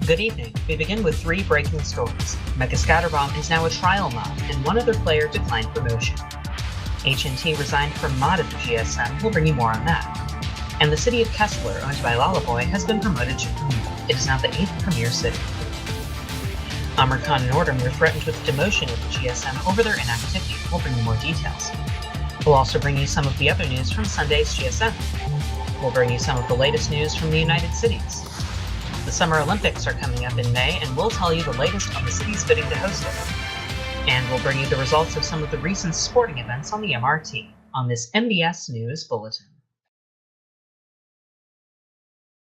Good evening. We begin with 3 breaking stories. Mecha Scatterbomb is now a trial mod, and one other player declined promotion. HNT resigned from mod at the GSM. We'll bring you more on that. And the city of Kessler, owned by Lalaboy, has been promoted to premier. It is now the 8th premier city. Amarkhan and Ordom were threatened with demotion at the GSM over their inactivity. We'll bring you more details. We'll also bring you some of the other news from Sunday's GSM. We'll bring you some of the latest news from the United Cities. The Summer Olympics are coming up in May, and we'll tell you the latest on the cities bidding to host it. And we'll bring you the results of some of the recent sporting events on the MRT on this MBS News Bulletin.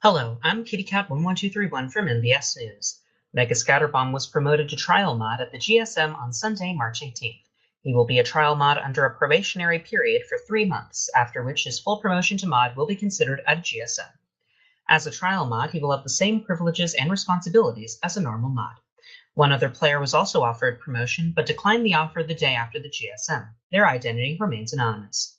Hello, I'm KittyCat11231 from MBS News. Mecha Scatterbomb was promoted to trial mod at the GSM on Sunday, March 18th. He will be a trial mod under a probationary period for 3 months, after which his full promotion to mod will be considered at GSM. As a trial mod, he will have the same privileges and responsibilities as a normal mod. One other player was also offered promotion, but declined the offer the day after the GSM. Their identity remains anonymous.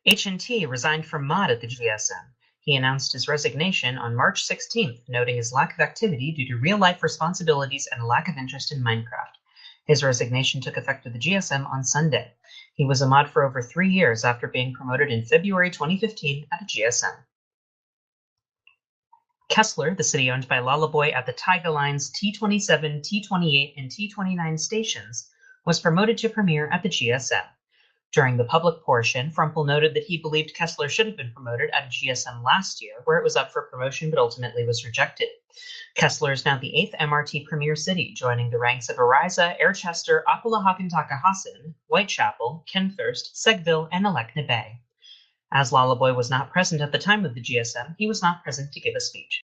HNT resigned from mod at the GSM. He announced his resignation on March 16th, noting his lack of activity due to real-life responsibilities and a lack of interest in Minecraft. His resignation took effect at the GSM on Sunday. He was a mod for over 3 years after being promoted in February 2015 at a GSM. Kessler, the city owned by Lalaboy at the Taiga Line's T27, T28, and T29 stations, was promoted to premier at the GSM. During the public portion, Frumple noted that he believed Kessler should have been promoted at a GSM last year, where it was up for promotion but ultimately was rejected. Kessler is now the 8th MRT premier city, joining the ranks of Ariza, Airchester, Apalahakantakahasan, Whitechapel, Kenthurst, Segville, and Alekna Bay. As Lalaboy was not present at the time of the GSM, he was not present to give a speech.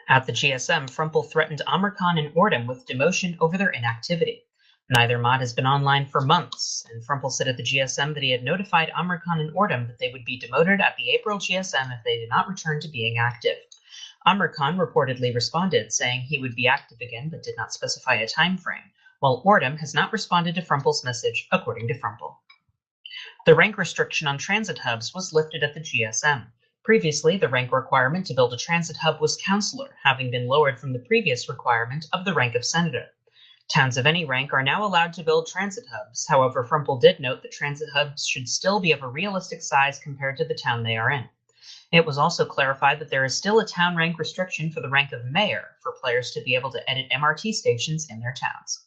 At the GSM, Frumple threatened Amarkhan and Ordom with demotion over their inactivity. Neither mod has been online for months, and Frumple said at the GSM that he had notified Amarkhan and Ordom that they would be demoted at the April GSM if they did not return to being active. Amarkhan reportedly responded, saying he would be active again but did not specify a time frame, while Ordom has not responded to Frumple's message, according to Frumple. The rank restriction on transit hubs was lifted at the GSM. Previously, the rank requirement to build a transit hub was Counselor, having been lowered from the previous requirement of the rank of Senator. Towns of any rank are now allowed to build transit hubs. However, Frumple did note that transit hubs should still be of a realistic size compared to the town they are in. It was also clarified that there is still a town rank restriction for the rank of Mayor for players to be able to edit MRT stations in their towns.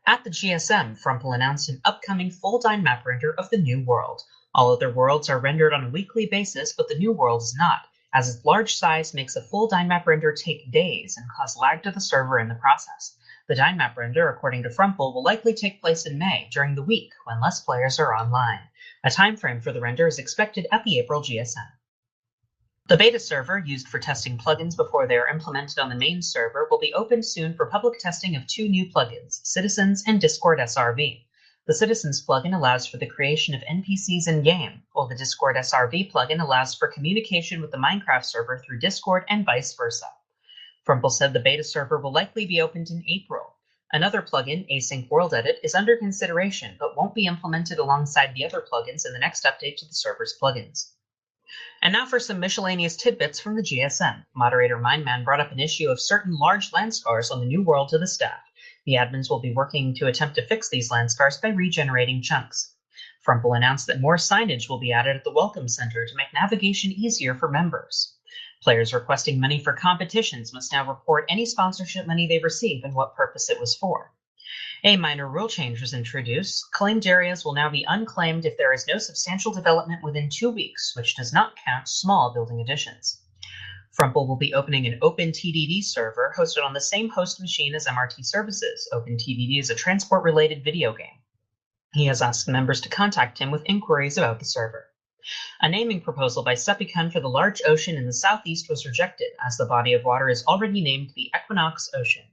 At the GSM, Frumple announced an upcoming full-time map render of the New World. All other worlds are rendered on a weekly basis, but the New World is not, as its large size makes a full Dynmap render take days and cause lag to the server in the process. The Dynmap render, according to Frumple, will likely take place in May, during the week, when less players are online. A time frame for the render is expected at the April GSM. The beta server, used for testing plugins before they are implemented on the main server, will be opened soon for public testing of 2 new plugins, Citizens and Discord SRV. The Citizens plugin allows for the creation of NPCs in-game, while the Discord SRV plugin allows for communication with the Minecraft server through Discord and vice versa. Frumple said the beta server will likely be opened in April. Another plugin, Async World Edit, is under consideration, but won't be implemented alongside the other plugins in the next update to the server's plugins. And now for some miscellaneous tidbits from the GSM. Moderator Mindman brought up an issue of certain large land scars on the New World to the staff. The admins will be working to attempt to fix these land scars by regenerating chunks. Frumple announced that more signage will be added at the Welcome Center to make navigation easier for members. Players requesting money for competitions must now report any sponsorship money they receive and what purpose it was for. A minor rule change was introduced. Claimed areas will now be unclaimed if there is no substantial development within 2 weeks, which does not count small building additions. Frumple will be opening an OpenTDD server hosted on the same host machine as MRT services. OpenTDD is a transport-related video game. He has asked members to contact him with inquiries about the server. A naming proposal by Sepikun for the large ocean in the southeast was rejected, as the body of water is already named the Equinox Ocean.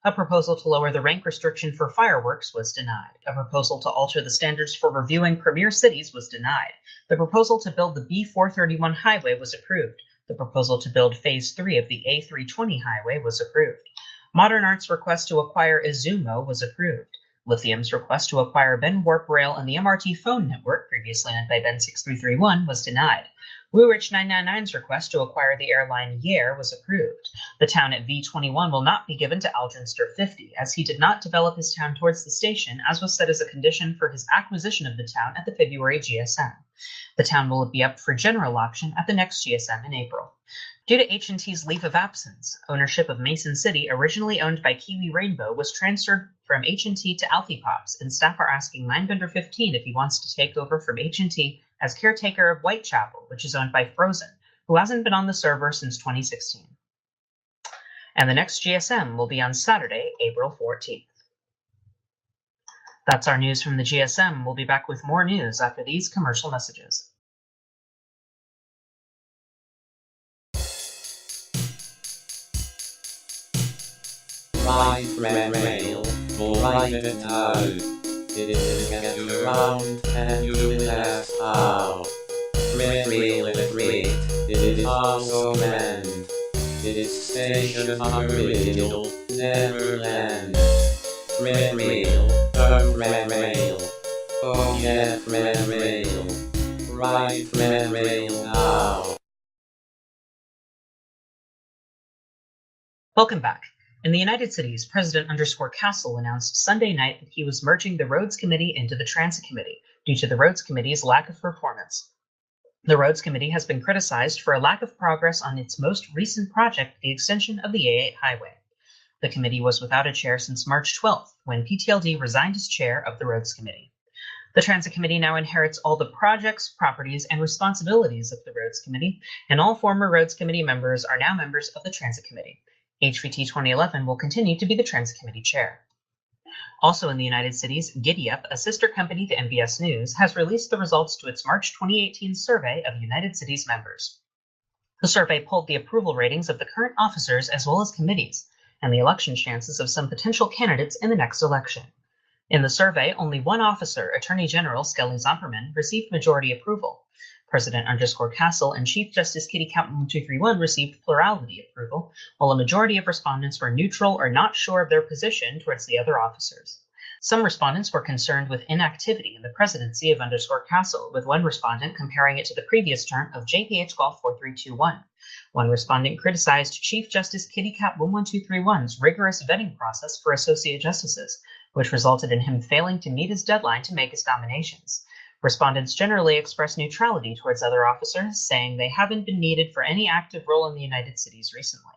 A proposal to lower the rank restriction for fireworks was denied. A proposal to alter the standards for reviewing premier cities was denied. The proposal to build the B431 highway was approved. The proposal to build Phase 3 of the A320 highway was approved. Modern Art's request to acquire Izumo was approved. Lithium's request to acquire Ben Warp Rail and the MRT phone network, previously owned by Ben6331, was denied. Woolrich 999's request to acquire the airline Yair was approved. The town at V21 will not be given to Aldrinster 50, as he did not develop his town towards the station, as was set as a condition for his acquisition of the town at the February GSM. The town will be up for general auction at the next GSM in April. Due to H&T's leave of absence, ownership of Mason City, originally owned by Kiwi Rainbow, was transferred from H&T to Alfie Pops, and staff are asking Mindbender 15 if he wants to take over from H&T as caretaker of Whitechapel, which is owned by Frozen, who hasn't been on the server since 2016. And the next GSM will be on Saturday, April 14th. That's our news from the GSM. We'll be back with more news after these commercial messages. Light rail for private town. It is get you around and you will ask how. Red rail is great, it is also manned. It is station original, never land. Red rail, red rail. Oh yes, red rail. Ride red rail now. Welcome back. In the United Cities, President _Castle announced Sunday night that he was merging the Roads Committee into the Transit Committee due to the Roads Committee's lack of performance. The Roads Committee has been criticized for a lack of progress on its most recent project, the extension of the A8 highway. The committee was without a chair since March 12th, when PTLD resigned as chair of the Roads Committee. The Transit Committee now inherits all the projects, properties, and responsibilities of the Roads Committee, and all former Roads Committee members are now members of the Transit Committee. HVT 2011 will continue to be the Transit Committee chair. Also in the United Cities, Giddyup, a sister company to MBS News, has released the results to its March 2018 survey of United Cities members. The survey polled the approval ratings of the current officers as well as committees, and the election chances of some potential candidates in the next election. In the survey, only one officer, Attorney General Skelly Zomperman, received majority approval. President _Castle and Chief Justice Kitty Cat 1231 received plurality approval, while a majority of respondents were neutral or not sure of their position towards the other officers. Some respondents were concerned with inactivity in the presidency of _Castle, with one respondent comparing it to the previous term of JPH Golf 4321. One respondent criticized Chief Justice Kitty Cat 11231's rigorous vetting process for associate justices, which resulted in him failing to meet his deadline to make his nominations. Respondents generally express neutrality towards other officers, saying they haven't been needed for any active role in the United Cities recently.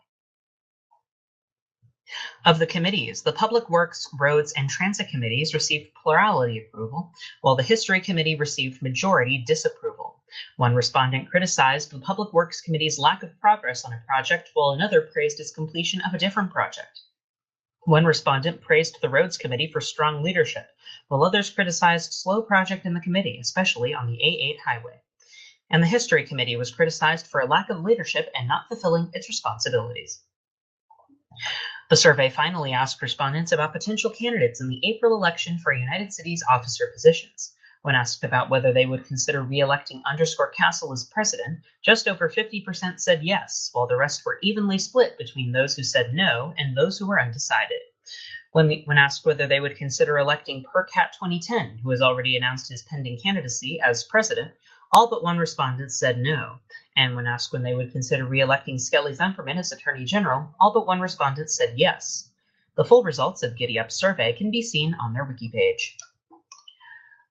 Of the committees, the Public Works, Roads, and Transit committees received plurality approval, while the History Committee received majority disapproval. One respondent criticized the Public Works Committee's lack of progress on a project, while another praised its completion of a different project. One respondent praised the Roads Committee for strong leadership, while others criticized slow project in the committee, especially on the A8 highway. And the History Committee was criticized for a lack of leadership and not fulfilling its responsibilities. The survey finally asked respondents about potential candidates in the April election for United Cities officer positions. When asked about whether they would consider re-electing _Castle as president, just over 50% said yes, while the rest were evenly split between those who said no and those who were undecided. When asked whether they would consider electing _Cat 2010, who has already announced his pending candidacy as president, all but one respondent said no. And when asked when they would consider re-electing Skelly Zomperman as Attorney General, all but one respondent said yes. The full results of Giddyup's survey can be seen on their wiki page.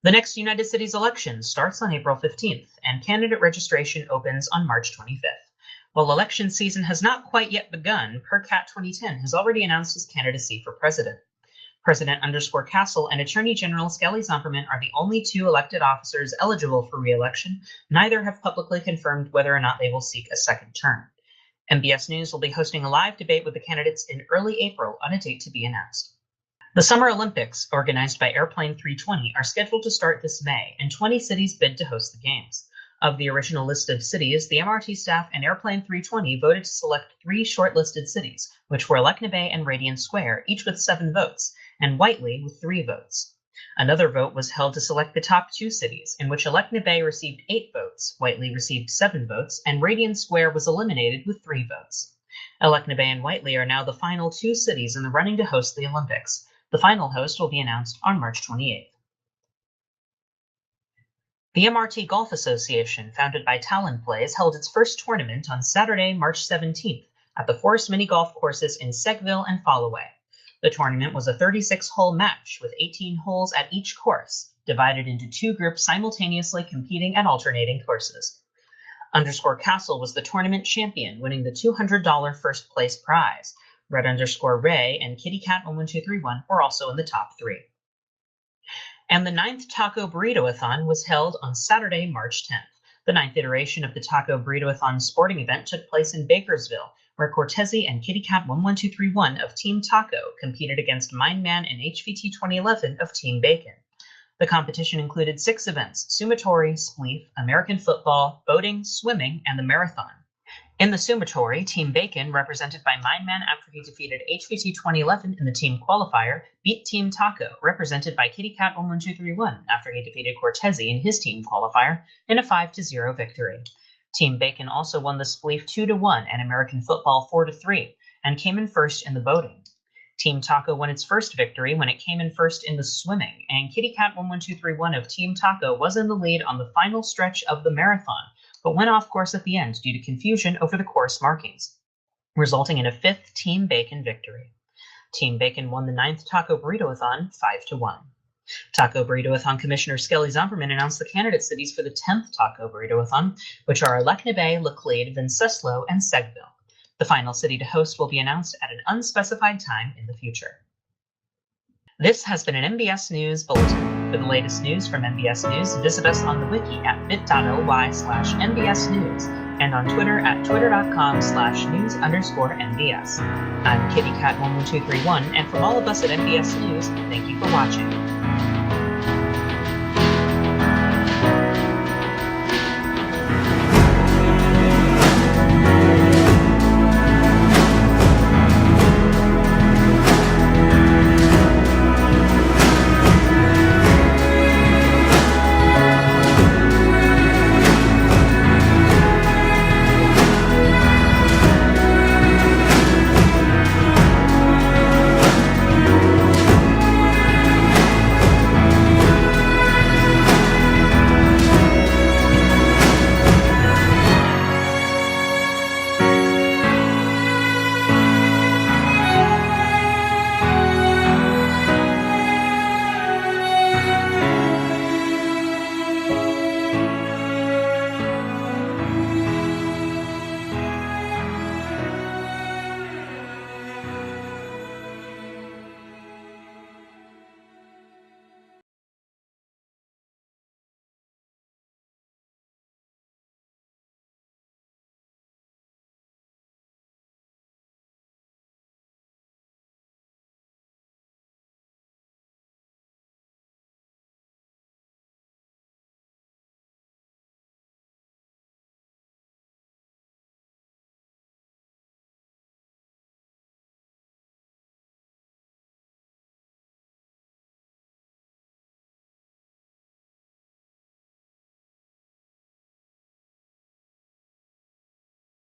The next United Cities election starts on April 15th, and candidate registration opens on March 25th. While election season has not quite yet begun, Cat 2010 has already announced his candidacy for president. President _Castle and Attorney General Skelly Zomperman are the only two elected officers eligible for re-election. Neither have publicly confirmed whether or not they will seek a second term. MBS News will be hosting a live debate with the candidates in early April on a date to be announced. The Summer Olympics, organized by Airplane 320, are scheduled to start this May, and 20 cities bid to host the games. Of the original list of cities, the MRT staff and Airplane 320 voted to select 3 shortlisted cities, which were Alekhine Bay and Radiant Square, each with 7 votes, and Whiteley with 3 votes. Another vote was held to select the top 2 cities, in which Alekhine Bay received 8 votes, Whiteley received 7 votes, and Radiant Square was eliminated with 3 votes. Alekhine Bay and Whiteley are now the final 2 cities in the running to host the Olympics. The final host will be announced on March 28th. The MRT Golf Association, founded by Talon Plays, held its first tournament on Saturday, March 17th at the Forest Mini Golf Courses in Seggville and Followay. The tournament was a 36-hole match with 18 holes at each course, divided into two groups simultaneously competing at alternating courses. Underscore Castle was the tournament champion, winning the $200 first place prize. Red underscore Ray and Kitty Cat 11231 were also in the top three. And the 9th Taco Burrito-a-thon was held on Saturday, March 10th. The 9th iteration of the Taco Burrito-a-thon sporting event took place in Bakersville, where Cortese and Kitty Cat 11231 of Team Taco competed against Mindman and HVT 2011 of Team Bacon. The competition included 6 events: Sumotori, Spleef, American football, boating, swimming, and the marathon. In the Sumotori, Team Bacon, represented by Mindman after he defeated HVT 2011 in the team qualifier, beat Team Taco, represented by Kitty Cat 11231 after he defeated Cortese in his team qualifier in a 5-0 victory. Team Bacon also won the Spleef 2-1 and American football 4-3, and came in first in the boating. Team Taco won its first victory when it came in first in the swimming, and Kitty Cat 11231 of Team Taco was in the lead on the final stretch of the marathon, but went off course at the end due to confusion over the course markings, resulting in a 5th Team Bacon victory. Team Bacon won the 9th Taco Burrito-a-thon 5-1. Taco Burrito-a-thon Commissioner Skelly Zomberman announced the candidate cities for the 10th Taco Burrito-a-thon, which are Alekna Bay, Laclede, Venceslas, and Seggville. The final city to host will be announced at an unspecified time in the future. This has been an MBS News Bulletin. For the latest news from MBS News, visit us on the wiki at bit.ly/MBS News and on Twitter at twitter.com/news_MBS. I'm Kitty Cat 11231, and from all of us at MBS News, thank you for watching.